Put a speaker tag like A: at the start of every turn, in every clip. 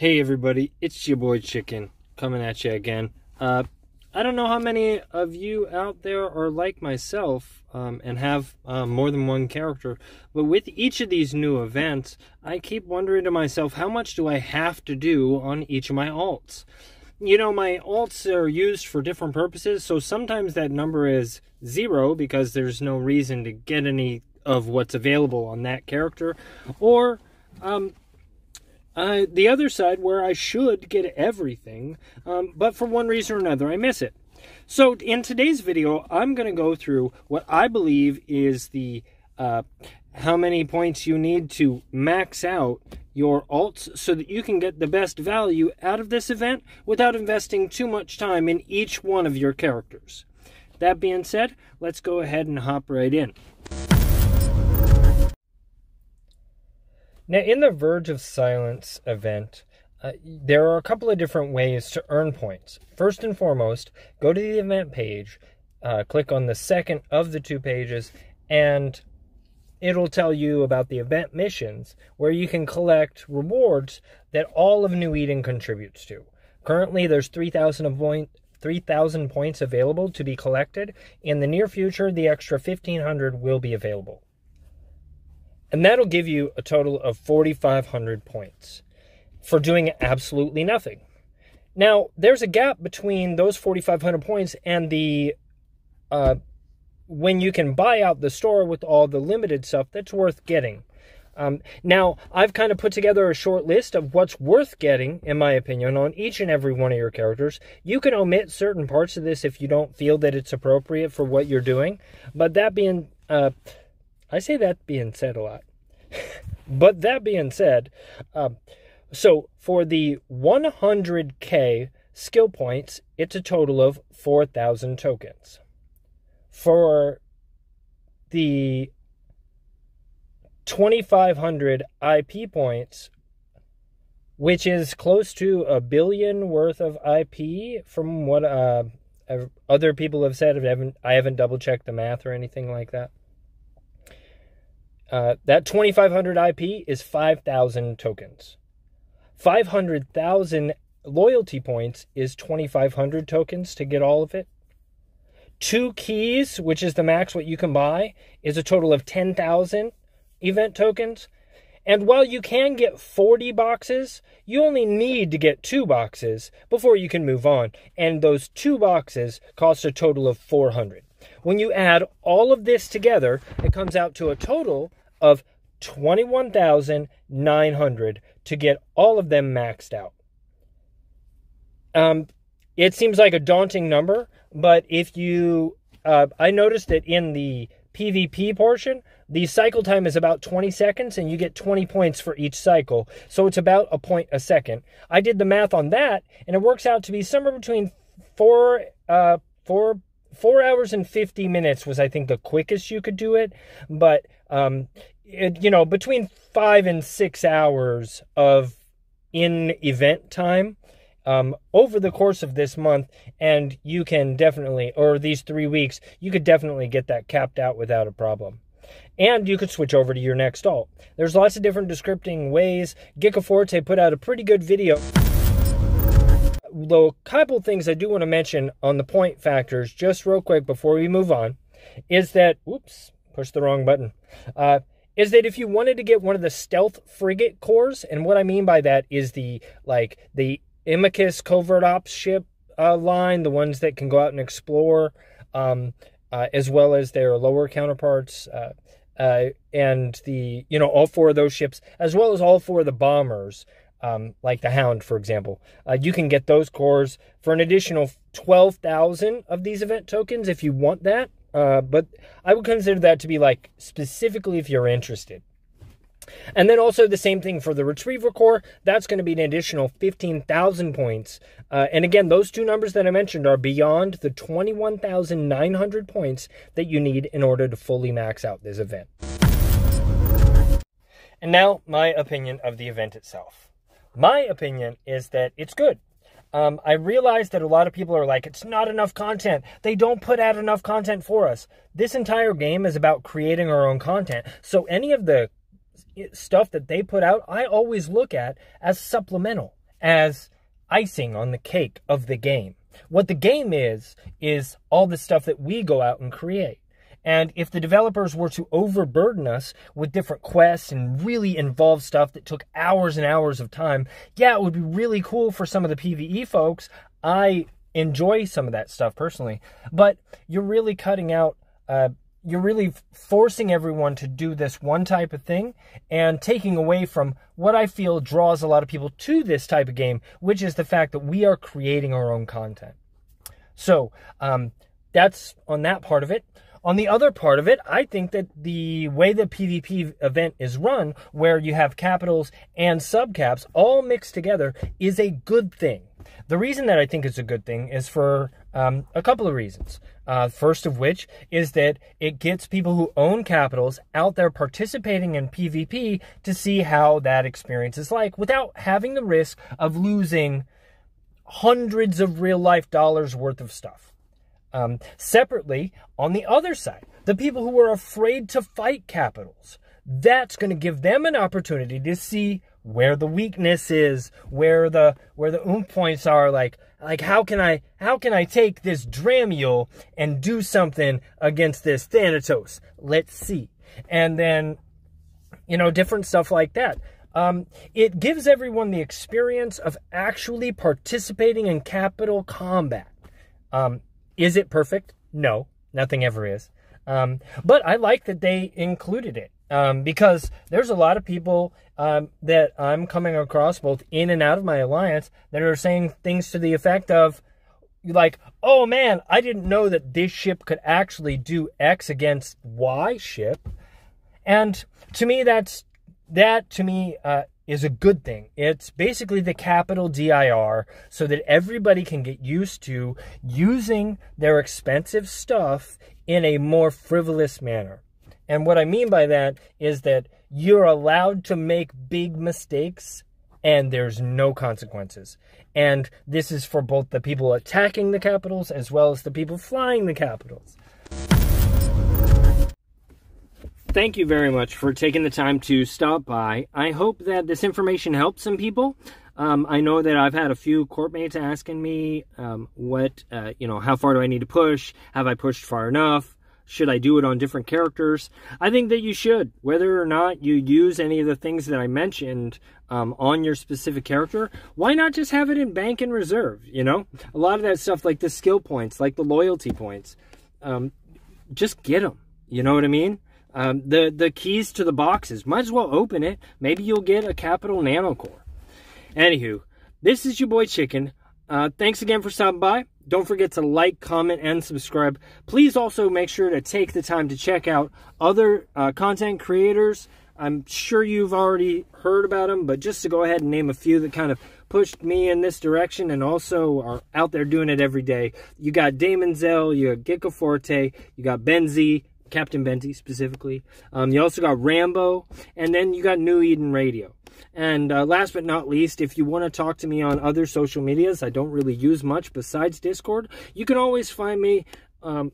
A: Hey everybody, it's your boy ChiKiN coming at you again. I don't know how many of you out there are like myself and have more than one character, but with each of these new events, I keep wondering to myself, how much do I have to do on each of my alts? You know, my alts are used for different purposes, so sometimes that number is 0 because there's no reason to get any of what's available on that character, or the other side where I should get everything, but for one reason or another I miss it. So in today's video, I'm going to go through what I believe is the how many points you need to max out your alts so that you can get the best value out of this event without investing too much time in each one of your characters. That being said, let's go ahead and hop right in. Now, in the Verge of Silence event, there are a couple of different ways to earn points. First and foremost, go to the event page, click on the second of the two pages, and it'll tell you about the event missions, where you can collect rewards that all of New Eden contributes to. Currently, there's 3,000 points available to be collected. In the near future, the extra 1,500 will be available. And that'll give you a total of 4,500 points for doing absolutely nothing. Now, there's a gap between those 4,500 points and the when you can buy out the store with all the limited stuff that's worth getting. Now, I've kind of put together a short list of what's worth getting, in my opinion, on each and every one of your characters. You can omit certain parts of this if you don't feel that it's appropriate for what you're doing. But that being... I say that being said a lot. But that being said, so for the 100k skill points, it's a total of 4,000 tokens. For the 2,500 IP points, which is close to $1 billion worth of IP from what other people have said. I haven't double-checked the math or anything like that. That 2,500 IP is 5,000 tokens. 500,000 loyalty points is 2,500 tokens to get all of it. 2 keys, which is the max what you can buy, is a total of 10,000 event tokens. And while you can get 40 boxes, you only need to get 2 boxes before you can move on. And those 2 boxes cost a total of 400. When you add all of this together, it comes out to a total of 21,900 to get all of them maxed out. It seems like a daunting number, but if you... I noticed that in the PvP portion, the cycle time is about 20 seconds, and you get 20 points for each cycle, so it's about a point a second. I did the math on that, and it works out to be somewhere between 4 hours and 50 minutes was, I think, the quickest you could do it. But, between 5 and 6 hours of in-event time over the course of this month, and you can definitely, or these 3 weeks, you could definitely get that capped out without a problem. And you could switch over to your next alt. There's lots of different descripting ways. Geekaforte put out a pretty good video. The couple things I do want to mention on the point factors, just real quick before we move on, is that, oops, pushed the wrong button, is that if you wanted to get one of the stealth frigate cores, and what I mean by that is the Imicus covert ops ship line, the ones that can go out and explore, as well as their lower counterparts, and the, all 4 of those ships, as well as all 4 of the bombers, like the Hound, for example. You can get those cores for an additional 12,000 of these event tokens if you want that. But I would consider that to be specifically if you're interested. And then also the same thing for the Retriever core. That's going to be an additional 15,000 points. And again, those 2 numbers that I mentioned are beyond the 21,900 points that you need in order to fully max out this event. And now, my opinion of the event itself. My opinion is that it's good. I realize that a lot of people are like, it's not enough content. They don't put out enough content for us. This entire game is about creating our own content. So any of the stuff that they put out, I always look at as supplemental, as icing on the cake of the game. What the game is all the stuff that we go out and create. And if the developers were to overburden us with different quests and really involved stuff that took hours and hours of time, yeah, it would be really cool for some of the PvE folks. I enjoy some of that stuff personally. But you're really cutting out, you're really forcing everyone to do this one type of thing and taking away from what I feel draws a lot of people to this type of game, which is the fact that we are creating our own content. So that's on that part of it. On the other part of it, I think that the way the PvP event is run, where you have capitals and subcaps all mixed together, is a good thing. The reason that I think it's a good thing is for a couple of reasons. First of which is that it gets people who own capitals out there participating in PvP to see how that experience is like without having the risk of losing hundreds of real-life dollars worth of stuff. Separately, on the other side, the people who are afraid to fight capitals, that's going to give them an opportunity to see where the weakness is, where the oomph points are, like how can I take this Dramiel and do something against this Thanatos? Let's see. And then, you know, different stuff like that. It gives everyone the experience of actually participating in capital combat. Is it perfect? No, nothing ever is. But I like that they included it because there's a lot of people that I'm coming across both in and out of my alliance that are saying things to the effect of like, oh man, I didn't know that this ship could actually do X against Y ship. And to me, that is a good thing. It's basically the capital DIR so that everybody can get used to using their expensive stuff in a more frivolous manner. And what I mean by that is that you're allowed to make big mistakes and there's no consequences. And this is for both the people attacking the capitals as well as the people flying the capitals. Thank you very much for taking the time to stop by. I hope that this information helps some people. I know that I've had a few courtmates asking me how far do I need to push? Have I pushed far enough? Should I do it on different characters? I think that you should. Whether or not you use any of the things that I mentioned on your specific character, why not just have it in bank and reserve, you know? A lot of that stuff like the skill points, like the loyalty points, just get them. You know what I mean? The keys to the boxes, might as well open it. Maybe you'll get a capital nanocore. Anywho, this is your boy ChiKiN. Thanks again for stopping by. Don't forget to like, comment, and subscribe. Please also make sure to take the time to check out other content creators. I'm sure you've already heard about them, but just to go ahead and name a few that kind of pushed me in this direction and also are out there doing it every day. You got Damon Zell, you got Gecko Forte, you got Benzie, Captain Benzie specifically. You also got Rambo, and then you got New Eden Radio. And last but not least, if you want to talk to me on other social medias, I don't really use much besides Discord, you can always find me on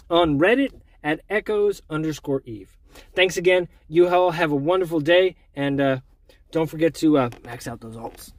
A: Reddit at echoes_eve. Thanks again. You all have a wonderful day, and don't forget to max out those alts.